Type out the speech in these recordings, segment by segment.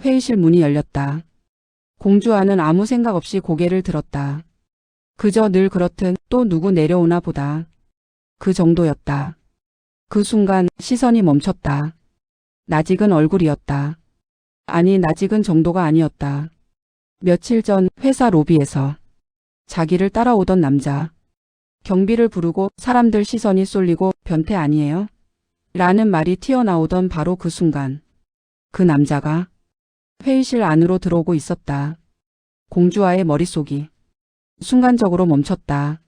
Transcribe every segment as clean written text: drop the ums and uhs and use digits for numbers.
회의실 문이 열렸다. 공주아는 아무 생각 없이 고개를 들었다. 그저 늘 그렇듯 또 누구 내려오나 보다. 그 정도였다. 그 순간 시선이 멈췄다. 낯익은 얼굴이었다. 아니, 낯익은 정도가 아니었다. 며칠 전 회사 로비에서 자기를 따라오던 남자. 경비를 부르고 사람들 시선이 쏠리고 변태 아니에요? 라는 말이 튀어나오던 바로 그 순간. 그 남자가 회의실 안으로 들어오고 있었다. 공주아의 머릿속이 순간적으로 멈췄다.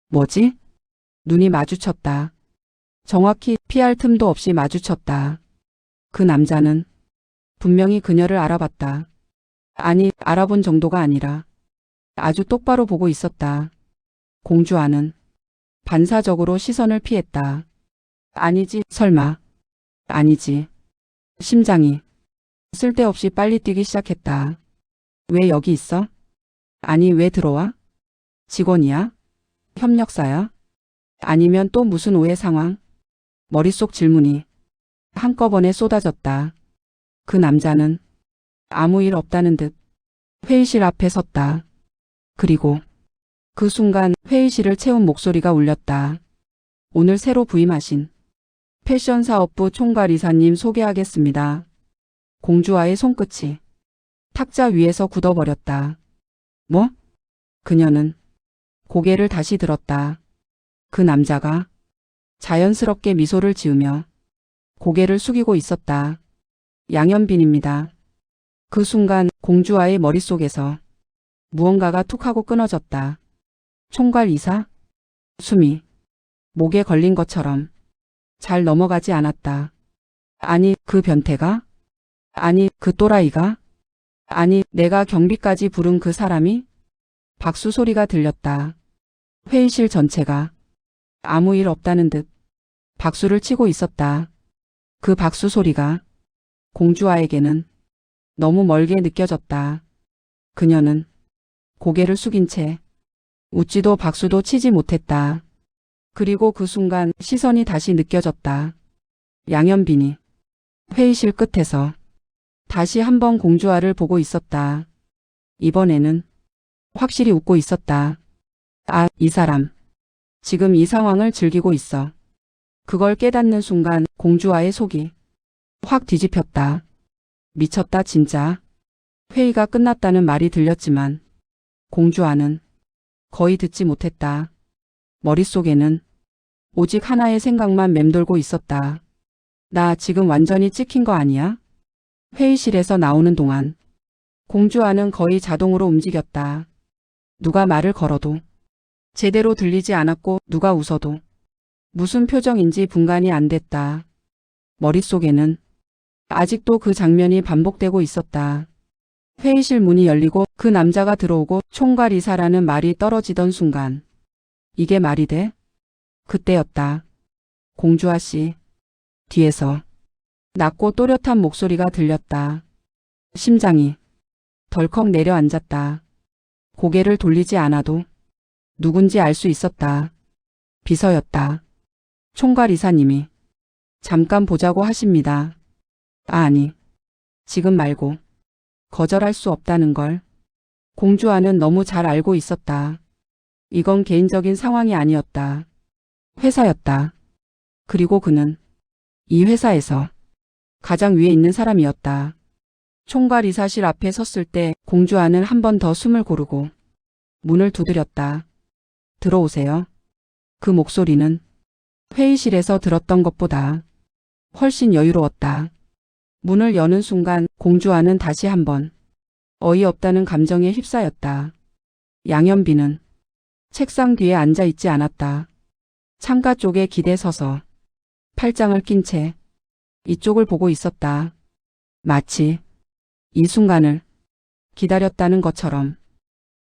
뭐지? 눈이 마주쳤다. 정확히 피할 틈도 없이 마주쳤다. 그 남자는 분명히 그녀를 알아봤다. 아니, 알아본 정도가 아니라 아주 똑바로 보고 있었다. 공주아는 반사적으로 시선을 피했다. 아니지, 설마. 아니지. 심장이 쓸데없이 빨리 뛰기 시작했다. 왜 여기 있어? 아니, 왜 들어와? 직원이야? 협력사야? 아니면 또 무슨 오해 상황? 머릿속 질문이 한꺼번에 쏟아졌다. 그 남자는 아무 일 없다는 듯 회의실 앞에 섰다. 그리고 그 순간 회의실을 채운 목소리가 울렸다. 오늘 새로 부임하신 패션사업부 총괄 이사님 소개하겠습니다. 공주아의 손끝이 탁자 위에서 굳어버렸다. 뭐? 그녀는 고개를 다시 들었다. 그 남자가 자연스럽게 미소를 지으며 고개를 숙이고 있었다. 양현빈입니다. 그 순간 공주아의 머릿속에서 무언가가 툭 하고 끊어졌다. 총괄 이사? 숨이 목에 걸린 것처럼 잘 넘어가지 않았다. 아니, 그 변태가? 아니, 그 또라이가? 아니, 내가 경비까지 부른 그 사람이? 박수 소리가 들렸다. 회의실 전체가 아무 일 없다는 듯 박수를 치고 있었다. 그 박수 소리가 공주아에게는 너무 멀게 느껴졌다. 그녀는 고개를 숙인 채 웃지도 박수도 치지 못했다. 그리고 그 순간 시선이 다시 느껴졌다. 양현빈이 회의실 끝에서 다시 한번 공주아를 보고 있었다. 이번에는 확실히 웃고 있었다. 아, 이 사람. 지금 이 상황을 즐기고 있어. 그걸 깨닫는 순간 공주아의 속이 확 뒤집혔다. 미쳤다 진짜. 회의가 끝났다는 말이 들렸지만 공주아는 거의 듣지 못했다. 머릿속에는 오직 하나의 생각만 맴돌고 있었다. 나 지금 완전히 찍힌 거 아니야? 회의실에서 나오는 동안 공주아는 거의 자동으로 움직였다. 누가 말을 걸어도 제대로 들리지 않았고 누가 웃어도 무슨 표정인지 분간이 안 됐다. 머릿속에는 아직도 그 장면이 반복되고 있었다. 회의실 문이 열리고 그 남자가 들어오고 총괄 이사라는 말이 떨어지던 순간 이게 말이 돼? 그때였다. 공주아 씨. 뒤에서 낮고 또렷한 목소리가 들렸다. 심장이 덜컥 내려앉았다. 고개를 돌리지 않아도 누군지 알 수 있었다. 비서였다. 총괄 이사님이 잠깐 보자고 하십니다. 아니, 지금 말고 거절할 수 없다는 걸 공주아는 너무 잘 알고 있었다. 이건 개인적인 상황이 아니었다. 회사였다. 그리고 그는 이 회사에서 가장 위에 있는 사람이었다. 총괄 이사실 앞에 섰을 때 공주아는 한 번 더 숨을 고르고 문을 두드렸다. 들어오세요. 그 목소리는 회의실에서 들었던 것보다 훨씬 여유로웠다. 문을 여는 순간 공주아는 다시 한번 어이없다는 감정에 휩싸였다. 양현빈은 책상 뒤에 앉아 있지 않았다. 창가 쪽에 기대 서서 팔짱을 낀 채 이쪽을 보고 있었다. 마치 이 순간을 기다렸다는 것처럼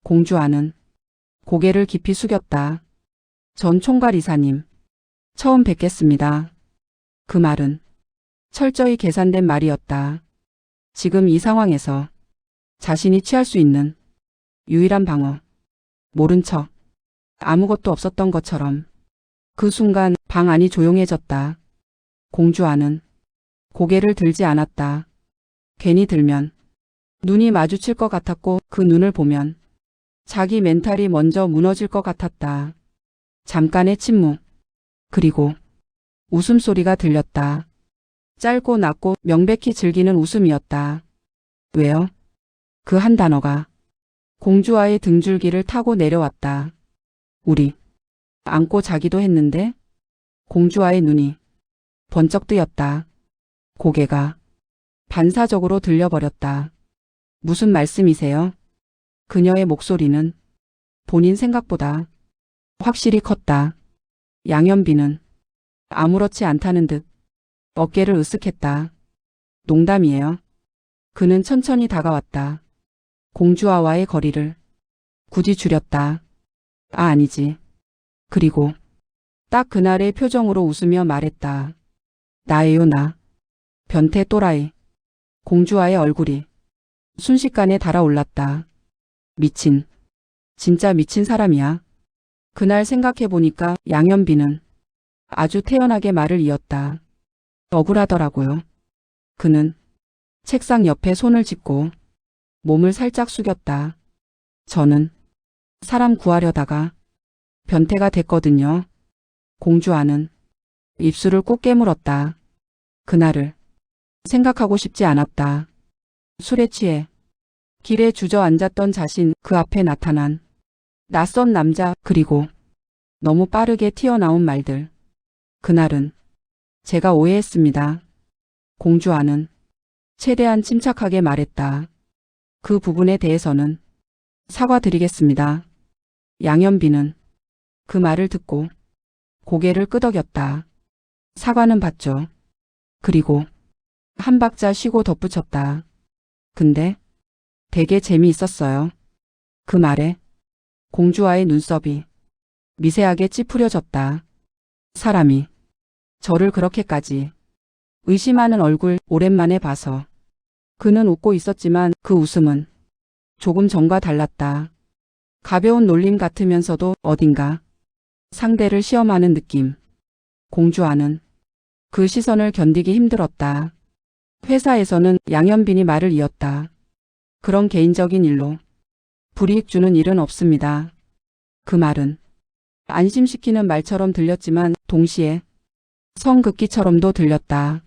공주아는 고개를 깊이 숙였다. 전 총괄 이사님, 처음 뵙겠습니다. 그 말은 철저히 계산된 말이었다. 지금 이 상황에서 자신이 취할 수 있는 유일한 방어. 모른 척 아무것도 없었던 것처럼 그 순간 방 안이 조용해졌다. 공주아는 고개를 들지 않았다. 괜히 들면 눈이 마주칠 것 같았고 그 눈을 보면 자기 멘탈이 먼저 무너질 것 같았다. 잠깐의 침묵. 그리고 웃음소리가 들렸다. 짧고 낮고 명백히 즐기는 웃음이었다. 왜요? 그 한 단어가 공주와의 등줄기를 타고 내려왔다. 우리 안고 자기도 했는데 공주와의 눈이 번쩍 뜨였다. 고개가 반사적으로 들려버렸다. 무슨 말씀이세요? 그녀의 목소리는 본인 생각보다 확실히 컸다. 양현빈은 아무렇지 않다는 듯 어깨를 으쓱했다. 농담이에요. 그는 천천히 다가왔다. 공주와의 거리를 굳이 줄였다. 아니지. 그리고 딱 그날의 표정으로 웃으며 말했다. 나예요 나. 변태 또라이. 공주와의 얼굴이 순식간에 달아올랐다. 미친. 진짜 미친 사람이야. 그날 생각해보니까 양현빈은 아주 태연하게 말을 이었다. 억울하더라고요. 그는 책상 옆에 손을 짚고 몸을 살짝 숙였다. 저는 사람 구하려다가 변태가 됐거든요. 공주와는 입술을 꾹 깨물었다. 그날을 생각하고 싶지 않았다. 술에 취해 길에 주저앉았던 자신, 그 앞에 나타난 낯선 남자, 그리고 너무 빠르게 튀어나온 말들. 그날은 제가 오해했습니다. 공주와는 최대한 침착하게 말했다. 그 부분에 대해서는 사과드리겠습니다. 양현빈은 그 말을 듣고 고개를 끄덕였다. 사과는 받죠. 그리고 한 박자 쉬고 덧붙였다. 근데 되게 재미있었어요. 그 말에 공주와의 눈썹이 미세하게 찌푸려졌다. 사람이 저를 그렇게까지 의심하는 얼굴 오랜만에 봐서. 그는 웃고 있었지만 그 웃음은 조금 전과 달랐다. 가벼운 놀림 같으면서도 어딘가 상대를 시험하는 느낌. 공주와는 그 시선을 견디기 힘들었다. 회사에서는 양현빈이 말을 이었다. 그런 개인적인 일로 불이익 주는 일은 없습니다. 그 말은 안심시키는 말처럼 들렸지만 동시에 성급기처럼도 들렸다.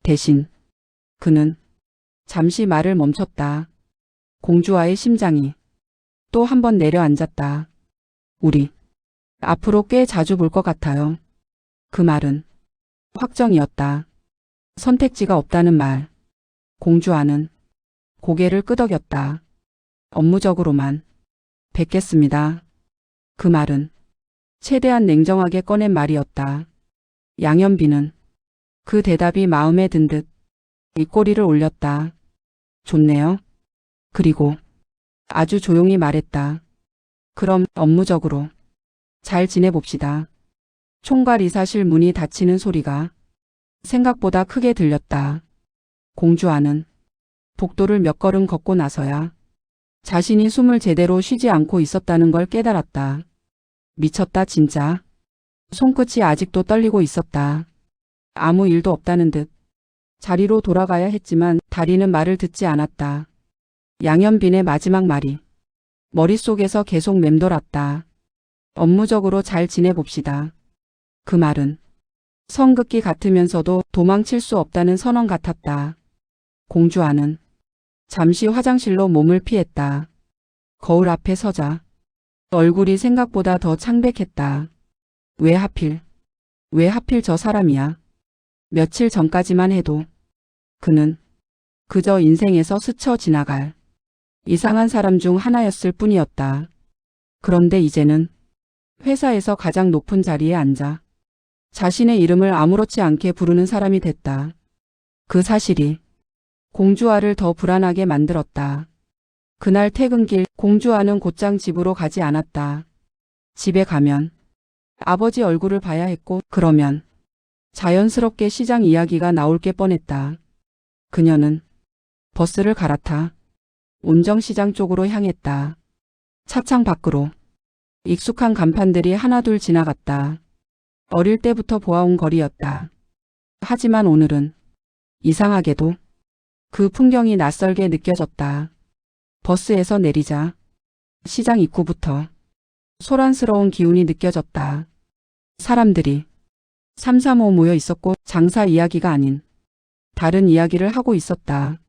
대신 그는 잠시 말을 멈췄다. 공주와의 심장이 또 한 번 내려앉았다. 우리 앞으로 꽤 자주 볼 것 같아요. 그 말은 확정이었다. 선택지가 없다는 말. 공주와는 고개를 끄덕였다. 업무적으로만 뵙겠습니다. 그 말은 최대한 냉정하게 꺼낸 말이었다. 양현빈은 그 대답이 마음에 든 듯 입꼬리를 올렸다. 좋네요. 그리고 아주 조용히 말했다. 그럼 업무적으로 잘 지내봅시다. 총괄 이사실 문이 닫히는 소리가 생각보다 크게 들렸다. 공주와는 복도를 몇 걸음 걷고 나서야 자신이 숨을 제대로 쉬지 않고 있었다는 걸 깨달았다. 미쳤다 진짜. 손끝이 아직도 떨리고 있었다. 아무 일도 없다는 듯 자리로 돌아가야 했지만 다리는 말을 듣지 않았다. 양현빈의 마지막 말이 머릿속에서 계속 맴돌았다. 업무적으로 잘 지내봅시다. 그 말은 성급기 같으면서도 도망칠 수 없다는 선언 같았다. 공주와는 잠시 화장실로 몸을 피했다. 거울 앞에 서자 얼굴이 생각보다 더 창백했다. 왜 하필 저 사람이야. 며칠 전까지만 해도 그는 그저 인생에서 스쳐 지나갈 이상한 사람 중 하나였을 뿐이었다. 그런데 이제는 회사에서 가장 높은 자리에 앉아 자신의 이름을 아무렇지 않게 부르는 사람이 됐다. 그 사실이 공주와를 더 불안하게 만들었다. 그날 퇴근길 공주와는 곧장 집으로 가지 않았다. 집에 가면 아버지 얼굴을 봐야 했고 그러면 자연스럽게 시장 이야기가 나올 게 뻔했다. 그녀는 버스를 갈아타 운정시장 쪽으로 향했다. 차창 밖으로 익숙한 간판들이 하나둘 지나갔다. 어릴 때부터 보아온 거리였다. 하지만 오늘은 이상하게도 그 풍경이 낯설게 느껴졌다. 버스에서 내리자 시장 입구부터 소란스러운 기운이 느껴졌다. 사람들이 삼삼오오 모여 있었고 장사 이야기가 아닌 다른 이야기를 하고 있었다.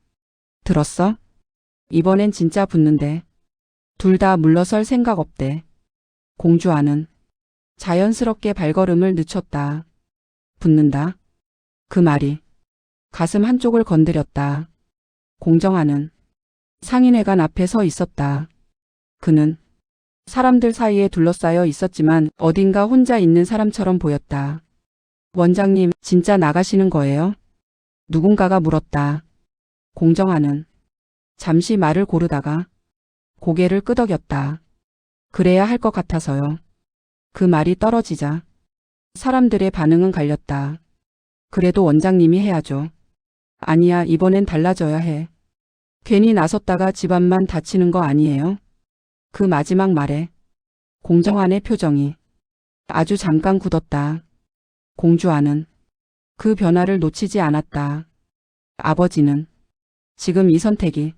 들었어? 이번엔 진짜 붙는데. 둘 다 물러설 생각 없대. 공주아는 자연스럽게 발걸음을 늦췄다. 붙는다. 그 말이 가슴 한쪽을 건드렸다. 공정아는 상인회관 앞에 서 있었다. 그는 사람들 사이에 둘러싸여 있었지만 어딘가 혼자 있는 사람처럼 보였다. 원장님, 진짜 나가시는 거예요? 누군가가 물었다. 공정아는 잠시 말을 고르다가 고개를 끄덕였다. 그래야 할 것 같아서요. 그 말이 떨어지자 사람들의 반응은 갈렸다. 그래도 원장님이 해야죠. 아니야, 이번엔 달라져야 해. 괜히 나섰다가 집안만 다치는 거 아니에요? 그 마지막 말에 공정안의 표정이 아주 잠깐 굳었다. 공주아는 그 변화를 놓치지 않았다. 아버지는 지금 이 선택이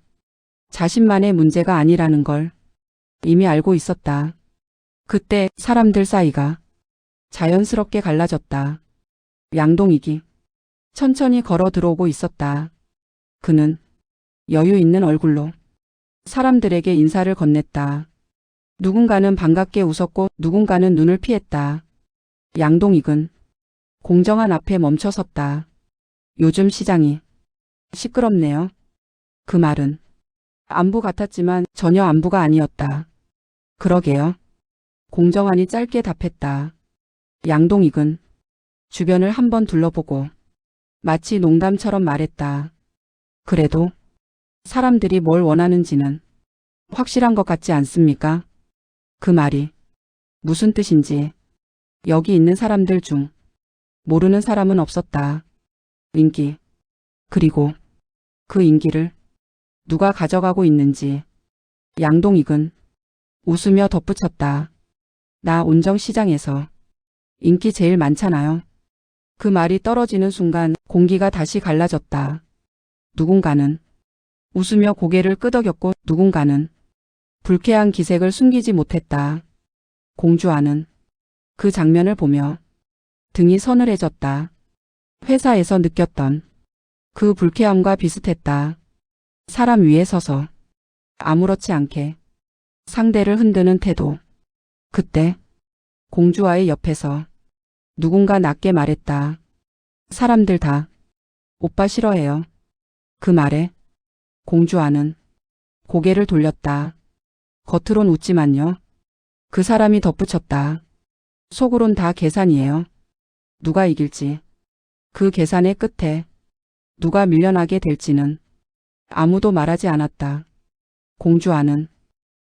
자신만의 문제가 아니라는 걸 이미 알고 있었다. 그때 사람들 사이가 자연스럽게 갈라졌다. 양동익이 천천히 걸어 들어오고 있었다. 그는 여유 있는 얼굴로 사람들에게 인사를 건넸다. 누군가는 반갑게 웃었고 누군가는 눈을 피했다. 양동익은 공정한 앞에 멈춰 섰다. 요즘 시장이 시끄럽네요. 그 말은 안부 같았지만 전혀 안부가 아니었다. 그러게요. 공정한이 짧게 답했다. 양동익은 주변을 한번 둘러보고 마치 농담처럼 말했다. 그래도 사람들이 뭘 원하는지는 확실한 것 같지 않습니까? 그 말이 무슨 뜻인지 여기 있는 사람들 중 모르는 사람은 없었다. 인기. 그리고 그 인기를 누가 가져가고 있는지. 양동익은 웃으며 덧붙였다. 나 온정시장에서 인기 제일 많잖아요. 그 말이 떨어지는 순간 공기가 다시 갈라졌다. 누군가는 웃으며 고개를 끄덕였고 누군가는 불쾌한 기색을 숨기지 못했다. 공주아는 그 장면을 보며 등이 서늘해졌다. 회사에서 느꼈던 그 불쾌함과 비슷했다. 사람 위에 서서 아무렇지 않게 상대를 흔드는 태도. 그때 공주아의 옆에서 누군가 낮게 말했다. 사람들 다 오빠 싫어해요. 그 말에 공주아는 고개를 돌렸다. 겉으론 웃지만요. 그 사람이 덧붙였다. 속으론 다 계산이에요. 누가 이길지. 그 계산의 끝에 누가 밀려나게 될지는 아무도 말하지 않았다. 공주아는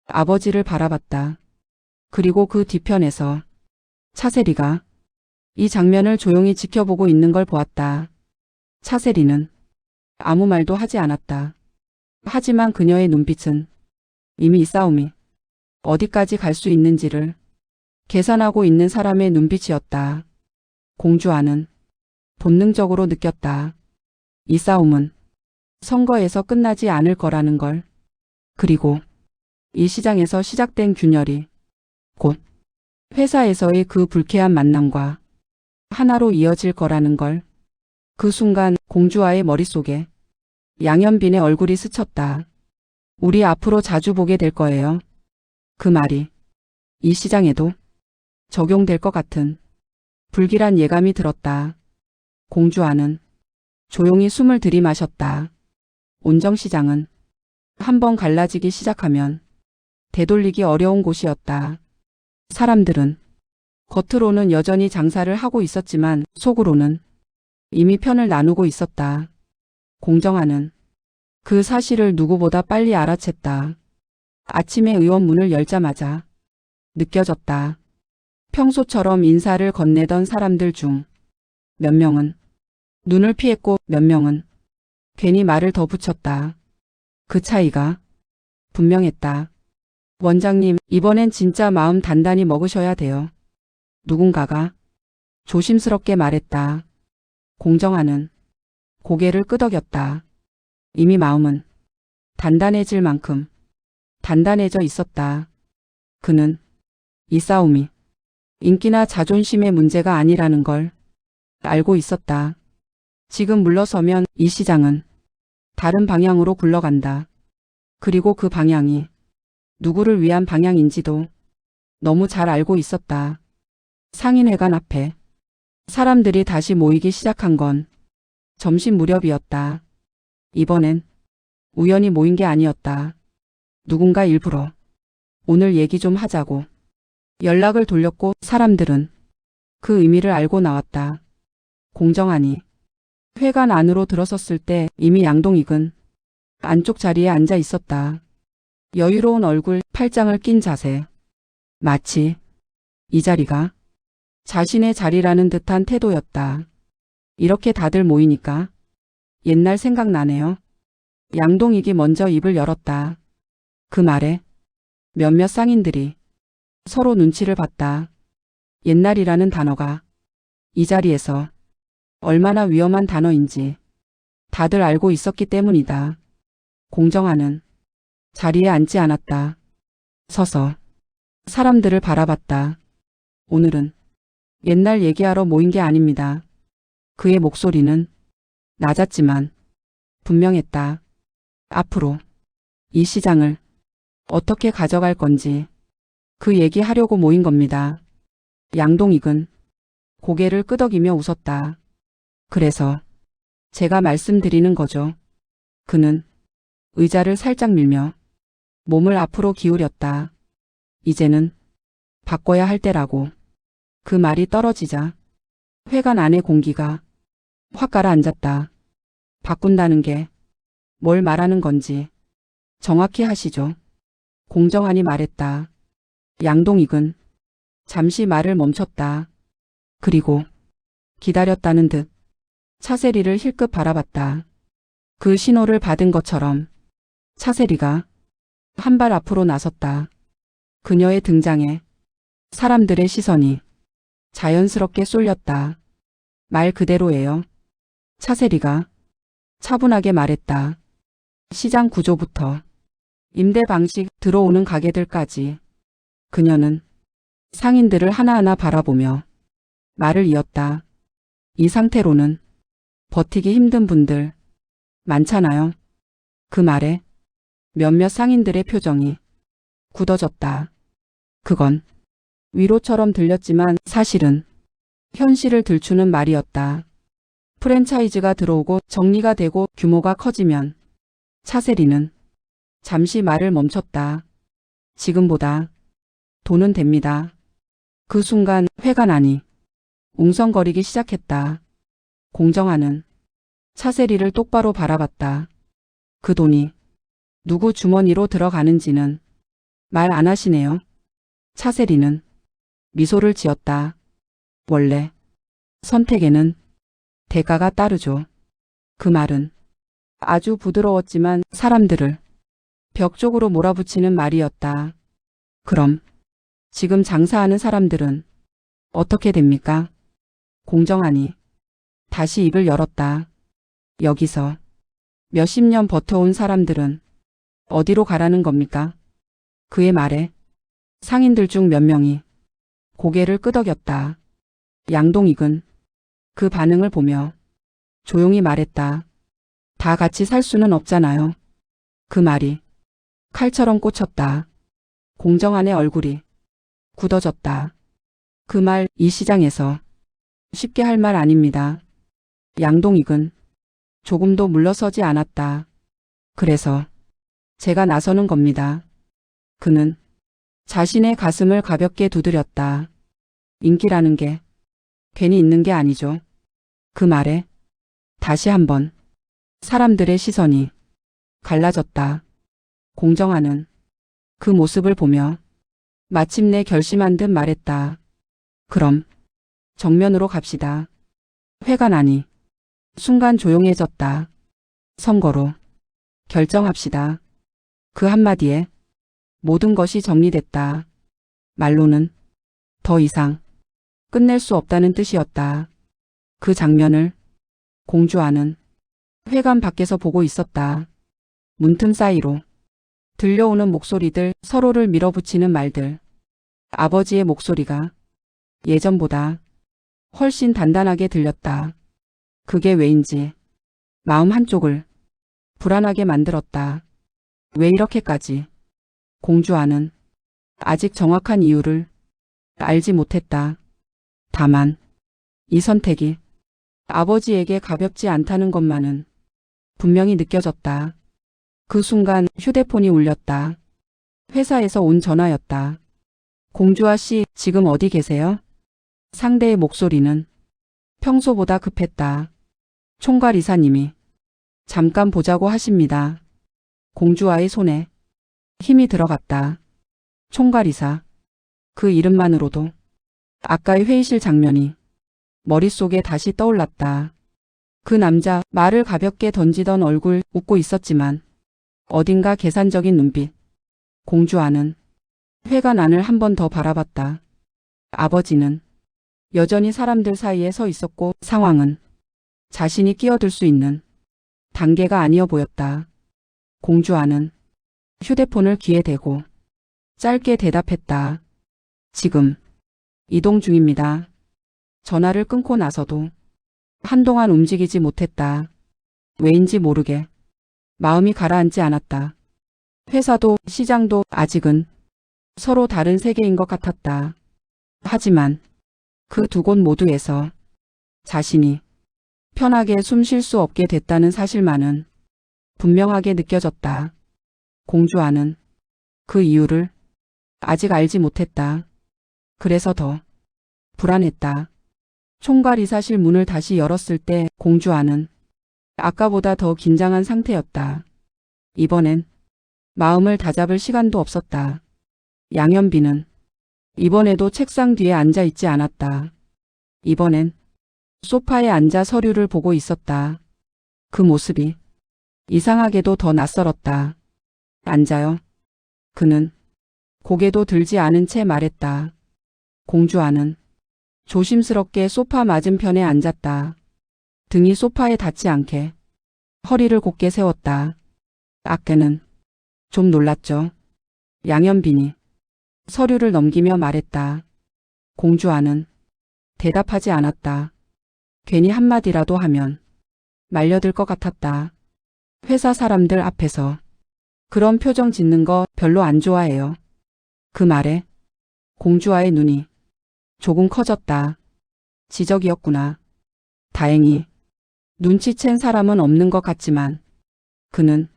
아버지를 바라봤다. 그리고 그 뒤편에서 차세리가 이 장면을 조용히 지켜보고 있는 걸 보았다. 차세리는 아무 말도 하지 않았다. 하지만 그녀의 눈빛은 이미 이 싸움이 어디까지 갈 수 있는지를 계산하고 있는 사람의 눈빛이었다. 공주아는 본능적으로 느꼈다. 이 싸움은 선거에서 끝나지 않을 거라는 걸. 그리고 이 시장에서 시작된 균열이 곧 회사에서의 그 불쾌한 만남과 하나로 이어질 거라는 걸. 그 순간 공주아의 머릿속에 양현빈의 얼굴이 스쳤다. 우리 앞으로 자주 보게 될 거예요. 그 말이 이 시장에도 적용될 것 같은 불길한 예감이 들었다. 공주아는 조용히 숨을 들이마셨다. 온정시장은 한번 갈라지기 시작하면 되돌리기 어려운 곳이었다. 사람들은 겉으로는 여전히 장사를 하고 있었지만 속으로는 이미 편을 나누고 있었다. 공정아는 그 사실을 누구보다 빨리 알아챘다. 아침에 의원 문을 열자마자 느껴졌다. 평소처럼 인사를 건네던 사람들 중 몇 명은 눈을 피했고 몇 명은 괜히 말을 더 붙였다. 그 차이가 분명했다. 원장님, 이번엔 진짜 마음 단단히 먹으셔야 돼요. 누군가가 조심스럽게 말했다. 공정아는 고개를 끄덕였다. 이미 마음은 단단해질 만큼 단단해져 있었다. 그는 이 싸움이 인기나 자존심의 문제가 아니라는 걸 알고 있었다. 지금 물러서면 이 시장은 다른 방향으로 굴러간다. 그리고 그 방향이 누구를 위한 방향인지도 너무 잘 알고 있었다. 상인회관 앞에 사람들이 다시 모이기 시작한 건 점심 무렵이었다. 이번엔 우연히 모인 게 아니었다. 누군가 일부러 오늘 얘기 좀 하자고 연락을 돌렸고 사람들은 그 의미를 알고 나왔다. 공정하니 회관 안으로 들어섰을 때 이미 양동익은 안쪽 자리에 앉아 있었다. 여유로운 얼굴, 팔짱을 낀 자세. 마치 이 자리가 자신의 자리라는 듯한 태도였다. 이렇게 다들 모이니까 옛날 생각나네요. 양동익이 먼저 입을 열었다. 그 말에 몇몇 상인들이 서로 눈치를 봤다. 옛날이라는 단어가 이 자리에서 얼마나 위험한 단어인지 다들 알고 있었기 때문이다. 공정하는 자리에 앉지 않았다. 서서 사람들을 바라봤다. 오늘은 옛날 얘기하러 모인 게 아닙니다. 그의 목소리는 낮았지만 분명했다. 앞으로 이 시장을 어떻게 가져갈 건지 그 얘기하려고 모인 겁니다. 양동익은 고개를 끄덕이며 웃었다. 그래서 제가 말씀드리는 거죠. 그는 의자를 살짝 밀며 몸을 앞으로 기울였다. 이제는 바꿔야 할 때라고. 그 말이 떨어지자 회관 안의 공기가 확 가라앉았다. 바꾼다는 게 뭘 말하는 건지 정확히 하시죠. 공정하니 말했다. 양동익은 잠시 말을 멈췄다. 그리고 기다렸다는 듯 차세리를 힐끗 바라봤다. 그 신호를 받은 것처럼 차세리가 한 발 앞으로 나섰다. 그녀의 등장에 사람들의 시선이 자연스럽게 쏠렸다. 말 그대로예요. 차세리가 차분하게 말했다. 시장 구조부터 임대 방식, 들어오는 가게들까지 그녀는 상인들을 하나하나 바라보며 말을 이었다. 이 상태로는 버티기 힘든 분들 많잖아요. 그 말에 몇몇 상인들의 표정이 굳어졌다. 그건 위로처럼 들렸지만 사실은 현실을 들추는 말이었다. 프랜차이즈가 들어오고 정리가 되고 규모가 커지면 차세리는 잠시 말을 멈췄다. 지금보다 돈은 됩니다. 그 순간 회관 안이 웅성거리기 시작했다. 공정하는 차세리를 똑바로 바라봤다. 그 돈이 누구 주머니로 들어가는지는 말 안 하시네요. 차세리는 미소를 지었다. 원래 선택에는 대가가 따르죠. 그 말은 아주 부드러웠지만 사람들을 벽 쪽으로 몰아붙이는 말이었다. 그럼 지금 장사하는 사람들은 어떻게 됩니까? 공정하니 다시 입을 열었다. 여기서 몇십 년 버텨온 사람들은 어디로 가라는 겁니까? 그의 말에 상인들 중 몇 명이 고개를 끄덕였다. 양동익은 그 반응을 보며 조용히 말했다. 다 같이 살 수는 없잖아요. 그 말이 칼처럼 꽂혔다. 공정한의 얼굴이 굳어졌다. 그 말 이 시장에서 쉽게 할 말 아닙니다. 양동익은 조금도 물러서지 않았다. 그래서 제가 나서는 겁니다. 그는 자신의 가슴을 가볍게 두드렸다. 인기라는 게 괜히 있는 게 아니죠. 그 말에 다시 한번 사람들의 시선이 갈라졌다. 공정하는 그 모습을 보며 마침내 결심한 듯 말했다. 그럼 정면으로 갑시다. 회관 안이 순간 조용해졌다. 선거로 결정합시다. 그 한마디에 모든 것이 정리됐다. 말로는 더 이상 끝낼 수 없다는 뜻이었다. 그 장면을 공주와는 회관 밖에서 보고 있었다. 문틈 사이로 들려오는 목소리들, 서로를 밀어붙이는 말들. 아버지의 목소리가 예전보다 훨씬 단단하게 들렸다. 그게 왜인지 마음 한쪽을 불안하게 만들었다. 왜 이렇게까지? 공주아는 아직 정확한 이유를 알지 못했다. 다만 이 선택이 아버지에게 가볍지 않다는 것만은 분명히 느껴졌다. 그 순간 휴대폰이 울렸다. 회사에서 온 전화였다. 공주아 씨, 지금 어디 계세요? 상대의 목소리는 평소보다 급했다. 총괄 이사님이 잠깐 보자고 하십니다. 공주아의 손에 힘이 들어갔다. 총괄 이사. 그 이름만으로도 아까의 회의실 장면이 머릿속에 다시 떠올랐다. 그 남자, 말을 가볍게 던지던 얼굴, 웃고 있었지만 어딘가 계산적인 눈빛. 공주아는 회관 안을 한 번 더 바라봤다. 아버지는 여전히 사람들 사이에 서 있었고 상황은 자신이 끼어들 수 있는 단계가 아니어 보였다. 공주아는 휴대폰을 귀에 대고 짧게 대답했다. 지금 이동 중입니다. 전화를 끊고 나서도 한동안 움직이지 못했다. 왜인지 모르게 마음이 가라앉지 않았다. 회사도 시장도 아직은 서로 다른 세계인 것 같았다. 하지만 그 두 곳 모두에서 자신이 편하게 숨 쉴 수 없게 됐다는 사실만은 분명하게 느껴졌다. 공주아는 그 이유를 아직 알지 못했다. 그래서 더 불안했다. 총괄 이사실 문을 다시 열었을 때 공주아는 아까보다 더 긴장한 상태였다. 이번엔 마음을 다잡을 시간도 없었다. 양현빈은 이번에도 책상 뒤에 앉아 있지 않았다. 이번엔 소파에 앉아 서류를 보고 있었다. 그 모습이 이상하게도 더 낯설었다. 앉아요. 그는 고개도 들지 않은 채 말했다. 공주아는 조심스럽게 소파 맞은편에 앉았다. 등이 소파에 닿지 않게 허리를 곧게 세웠다. 아까는 좀 놀랐죠. 양현빈이 서류를 넘기며 말했다. 공주아는 대답하지 않았다. 괜히 한마디라도 하면 말려들 것 같았다. 회사 사람들 앞에서 그런 표정 짓는 거 별로 안 좋아해요. 그 말에 공주아의 눈이 조금 커졌다. 지적이었구나. 다행히 눈치챈 사람은 없는 것 같지만 그는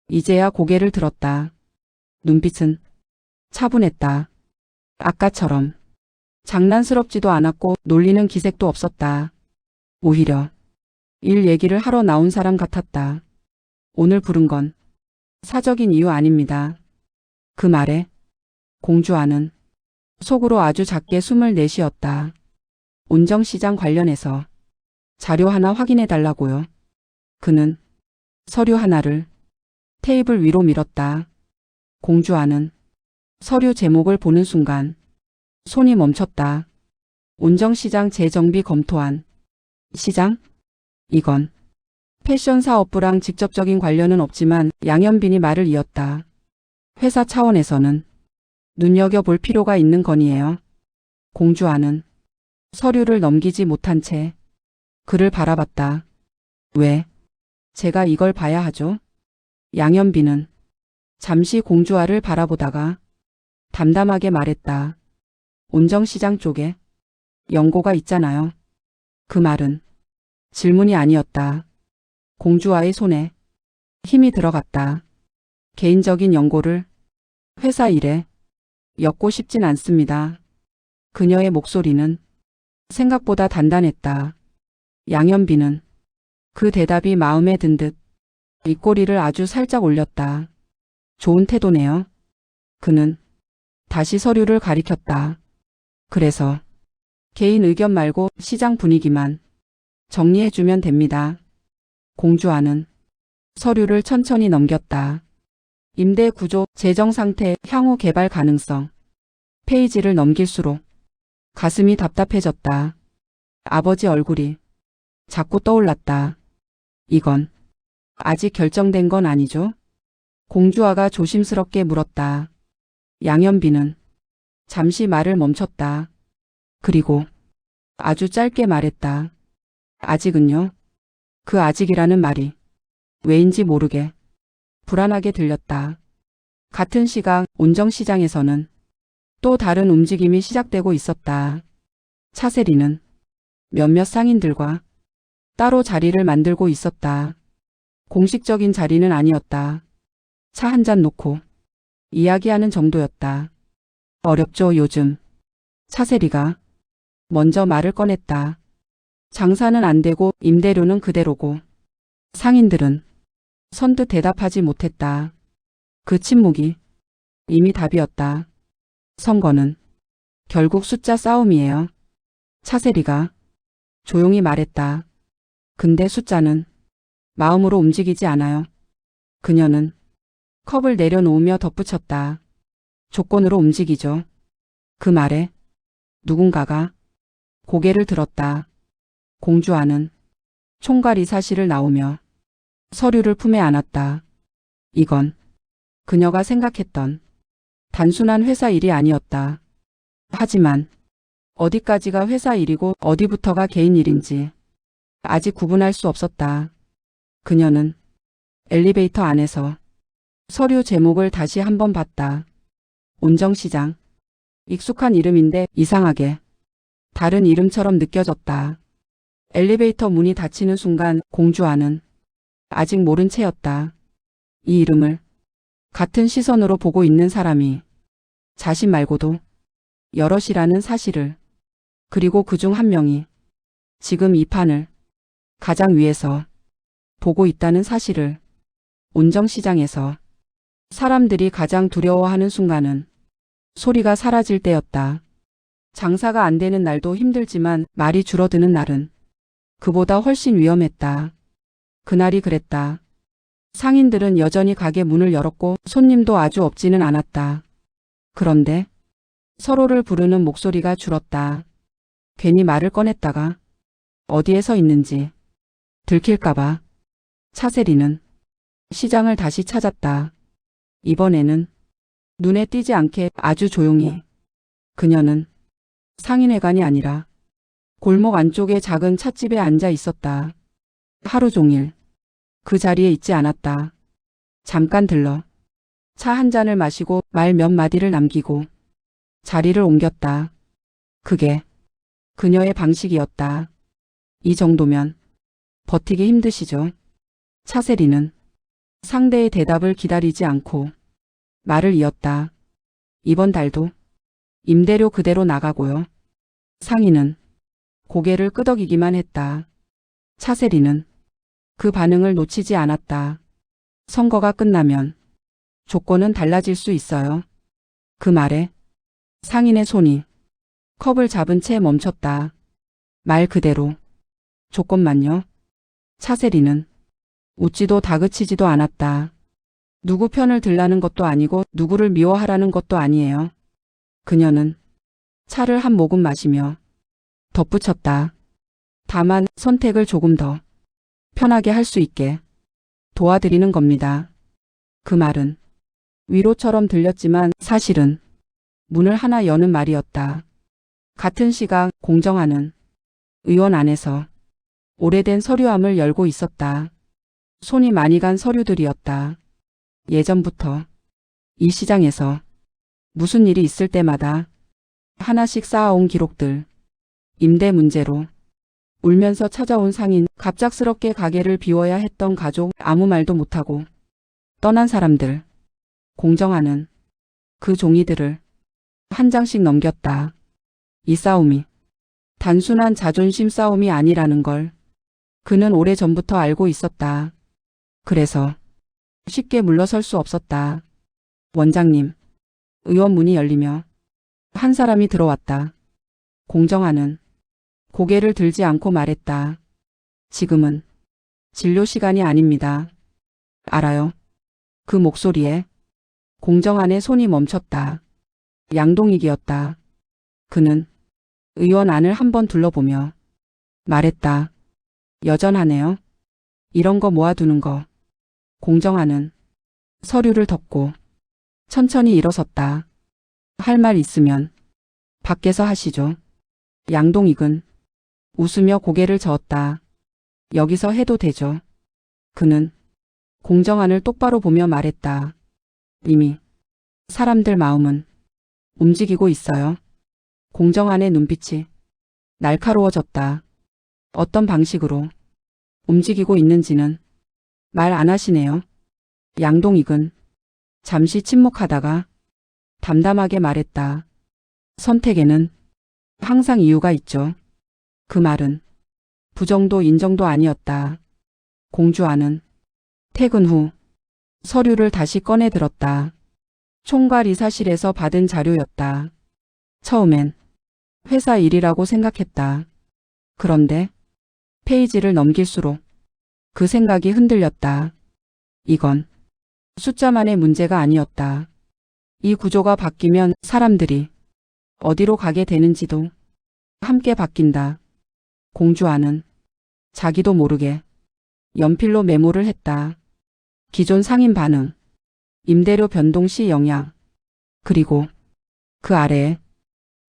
이제야 고개를 들었다. 눈빛은 차분했다. 아까처럼 장난스럽지도 않았고 놀리는 기색도 없었다. 오히려 일 얘기를 하러 나온 사람 같았다. 오늘 부른 건 사적인 이유 아닙니다. 그 말에 공주아는 속으로 아주 작게 숨을 내쉬었다. 온정시장 관련해서 자료 하나 확인해 달라고요. 그는 서류 하나를 테이블 위로 밀었다. 공주아는 서류 제목을 보는 순간 손이 멈췄다. 온정시장 재정비 검토안. 시장? 이건 패션 사업부랑 직접적인 관련은 없지만 양현빈이 말을 이었다. 회사 차원에서는 눈여겨볼 필요가 있는 건이에요. 공주아는 서류를 넘기지 못한 채 그를 바라봤다. 왜? 제가 이걸 봐야 하죠? 양현빈은 잠시 공주아를 바라보다가 담담하게 말했다. 온정시장 쪽에 연고가 있잖아요. 그 말은 질문이 아니었다. 공주아의 손에 힘이 들어갔다. 개인적인 연고를 회사 일에 엮고 싶진 않습니다. 그녀의 목소리는 생각보다 단단했다. 양현빈은 그 대답이 마음에 든 듯 입꼬리를 아주 살짝 올렸다. 좋은 태도네요. 그는 다시 서류를 가리켰다. 그래서 개인 의견 말고 시장 분위기만 정리해주면 됩니다. 공주아는 서류를 천천히 넘겼다. 임대 구조, 재정 상태, 향후 개발 가능성. 페이지를 넘길수록 가슴이 답답해졌다. 아버지 얼굴이 자꾸 떠올랐다. 이건 아직 결정된 건 아니죠? 공주아가 조심스럽게 물었다. 양현비는 잠시 말을 멈췄다. 그리고 아주 짧게 말했다. 아직은요? 그 아직이라는 말이 왜인지 모르게 불안하게 들렸다. 같은 시각 온정시장에서는 또 다른 움직임이 시작되고 있었다. 차세리는 몇몇 상인들과 따로 자리를 만들고 있었다. 공식적인 자리는 아니었다. 차 한 잔 놓고 이야기하는 정도였다. 어렵죠, 요즘. 차세리가 먼저 말을 꺼냈다. 장사는 안 되고 임대료는 그대로고. 상인들은 선뜻 대답하지 못했다. 그 침묵이 이미 답이었다. 선거는 결국 숫자 싸움이에요. 차세리가 조용히 말했다. 근데 숫자는 마음으로 움직이지 않아요. 그녀는 컵을 내려놓으며 덧붙였다. 조건으로 움직이죠. 그 말에 누군가가 고개를 들었다. 공주아는 총괄이 사실을 나오며 서류를 품에 안았다. 이건 그녀가 생각했던 단순한 회사 일이 아니었다. 하지만 어디까지가 회사 일이고 어디부터가 개인 일인지 아직 구분할 수 없었다. 그녀는 엘리베이터 안에서 서류 제목을 다시 한번 봤다. 온정시장. 익숙한 이름인데 이상하게 다른 이름처럼 느껴졌다. 엘리베이터 문이 닫히는 순간 공주아는 아직 모른 채였다. 이 이름을 같은 시선으로 보고 있는 사람이 자신 말고도 여럿이라는 사실을, 그리고 그중 한 명이 지금 이 판을 가장 위에서 보고 있다는 사실을. 온정시장에서 사람들이 가장 두려워하는 순간은 소리가 사라질 때였다. 장사가 안 되는 날도 힘들지만 말이 줄어드는 날은 그보다 훨씬 위험했다. 그날이 그랬다. 상인들은 여전히 가게 문을 열었고 손님도 아주 없지는 않았다. 그런데 서로를 부르는 목소리가 줄었다. 괜히 말을 꺼냈다가 어디에 서 있는지 들킬까봐. 차세리는 시장을 다시 찾았다. 이번에는 눈에 띄지 않게 아주 조용히. 그녀는 상인회관이 아니라 골목 안쪽의 작은 찻집에 앉아 있었다. 하루 종일 그 자리에 있지 않았다. 잠깐 들러 차 한 잔을 마시고 말 몇 마디를 남기고 자리를 옮겼다. 그게 그녀의 방식이었다. 이 정도면 버티기 힘드시죠? 차세리는 상대의 대답을 기다리지 않고 말을 이었다. 이번 달도 임대료 그대로 나가고요. 상인은 고개를 끄덕이기만 했다. 차세리는 그 반응을 놓치지 않았다. 선거가 끝나면 조건은 달라질 수 있어요. 그 말에 상인의 손이 컵을 잡은 채 멈췄다. 말 그대로 조건만요. 차세리는 웃지도 다그치지도 않았다. 누구 편을 들라는 것도 아니고 누구를 미워하라는 것도 아니에요. 그녀는 차를 한 모금 마시며 덧붙였다. 다만 선택을 조금 더 편하게 할 수 있게 도와드리는 겁니다. 그 말은 위로처럼 들렸지만 사실은 문을 하나 여는 말이었다. 같은 시각 공정하는 의원 안에서 오래된 서류함을 열고 있었다. 손이 많이 간 서류들이었다. 예전부터 이 시장에서 무슨 일이 있을 때마다 하나씩 쌓아온 기록들. 임대 문제로 울면서 찾아온 상인, 갑작스럽게 가게를 비워야 했던 가족, 아무 말도 못하고 떠난 사람들. 공정하는 그 종이들을 한 장씩 넘겼다. 이 싸움이 단순한 자존심 싸움이 아니라는 걸 그는 오래전부터 알고 있었다. 그래서 쉽게 물러설 수 없었다. 원장님. 의원 문이 열리며 한 사람이 들어왔다. 공정하는 고개를 들지 않고 말했다. 지금은 진료 시간이 아닙니다. 알아요. 그 목소리에 공정한의 손이 멈췄다. 양동익이었다. 그는 의원 안을 한번 둘러보며 말했다. 여전하네요. 이런 거 모아두는 거 공정하는 서류를 덮고 천천히 일어섰다. 할 말 있으면 밖에서 하시죠. 양동익은 웃으며 고개를 저었다. 여기서 해도 되죠. 그는 공정한을 똑바로 보며 말했다. 이미 사람들 마음은 움직이고 있어요. 공정한의 눈빛이 날카로워졌다. 어떤 방식으로 움직이고 있는지는 말 안 하시네요. 양동익은 잠시 침묵하다가 담담하게 말했다. 선택에는 항상 이유가 있죠. 그 말은 부정도 인정도 아니었다. 공주아는 퇴근 후 서류를 다시 꺼내 들었다. 총괄 이사실에서 받은 자료였다. 처음엔 회사 일이라고 생각했다. 그런데 페이지를 넘길수록 그 생각이 흔들렸다. 이건 숫자만의 문제가 아니었다. 이 구조가 바뀌면 사람들이 어디로 가게 되는지도 함께 바뀐다. 공주아는 자기도 모르게 연필로 메모를 했다. 기존 상인 반응, 임대료 변동 시 영향, 그리고 그 아래에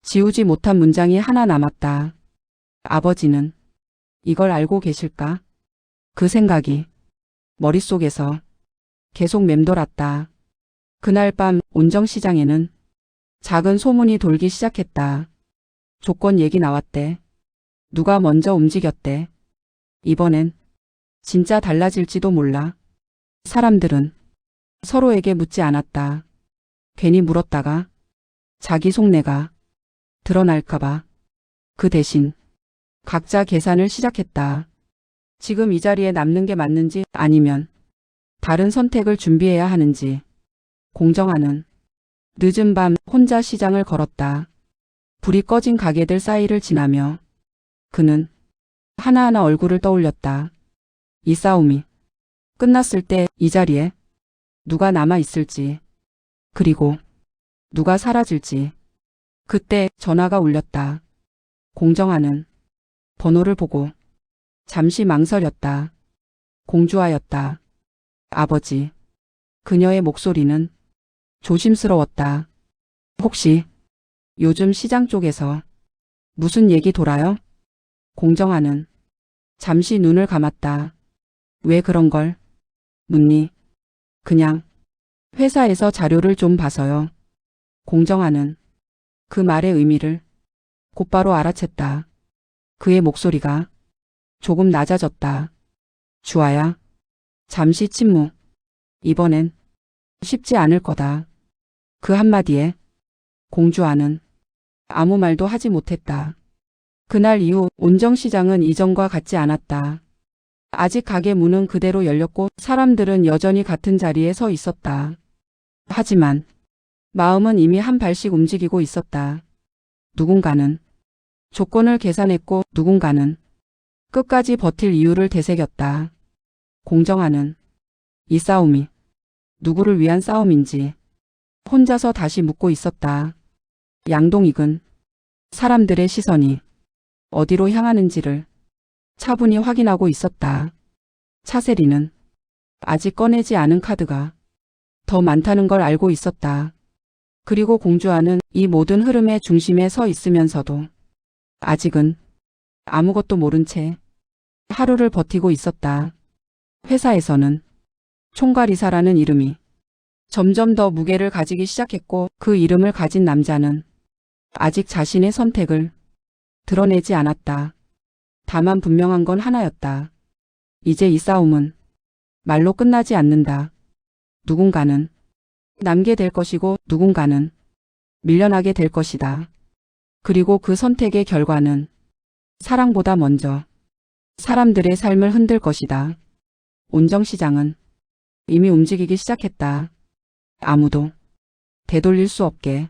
지우지 못한 문장이 하나 남았다. 아버지는 이걸 알고 계실까? 그 생각이 머릿속에서 계속 맴돌았다. 그날 밤 운정시장에는 작은 소문이 돌기 시작했다. 조건 얘기 나왔대. 누가 먼저 움직였대. 이번엔 진짜 달라질지도 몰라. 사람들은 서로에게 묻지 않았다. 괜히 물었다가 자기 속내가 드러날까봐. 그 대신 각자 계산을 시작했다. 지금 이 자리에 남는 게 맞는지 아니면 다른 선택을 준비해야 하는지. 공정하는 늦은 밤 혼자 시장을 걸었다. 불이 꺼진 가게들 사이를 지나며 그는 하나하나 얼굴을 떠올렸다. 이 싸움이 끝났을 때 이 자리에 누가 남아 있을지, 그리고 누가 사라질지. 그때 전화가 울렸다. 공정하는 번호를 보고 잠시 망설였다. 공주아였다. 아버지. 그녀의 목소리는 조심스러웠다. 혹시 요즘 시장 쪽에서 무슨 얘기 돌아요? 공정하는 잠시 눈을 감았다. 왜 그런 걸 묻니? 그냥 회사에서 자료를 좀 봐서요. 공정하는 그 말의 의미를 곧바로 알아챘다. 그의 목소리가 조금 낮아졌다. 주아야. 잠시 침묵. 이번엔 쉽지 않을 거다. 그 한마디에 공주아는 아무 말도 하지 못했다. 그날 이후 운정시장은 이전과 같지 않았다. 아직 가게 문은 그대로 열렸고 사람들은 여전히 같은 자리에 서 있었다. 하지만 마음은 이미 한 발씩 움직이고 있었다. 누군가는 조건을 계산했고 누군가는 끝까지 버틸 이유를 되새겼다. 공정하는 이 싸움이 누구를 위한 싸움인지 혼자서 다시 묻고 있었다. 양동익은 사람들의 시선이 어디로 향하는지를 차분히 확인하고 있었다. 차세리는 아직 꺼내지 않은 카드가 더 많다는 걸 알고 있었다. 그리고 공주아는 이 모든 흐름의 중심에 서 있으면서도 아직은 아무것도 모른 채 하루를 버티고 있었다. 회사에서는 총괄이사라는 이름이 점점 더 무게를 가지기 시작했고 그 이름을 가진 남자는 아직 자신의 선택을 드러내지 않았다. 다만 분명한 건 하나였다. 이제 이 싸움은 말로 끝나지 않는다. 누군가는 남게 될 것이고 누군가는 밀려나게 될 것이다. 그리고 그 선택의 결과는 사랑보다 먼저 사람들의 삶을 흔들 것이다. 운정시장은 이미 움직이기 시작했다. 아무도 되돌릴 수 없게.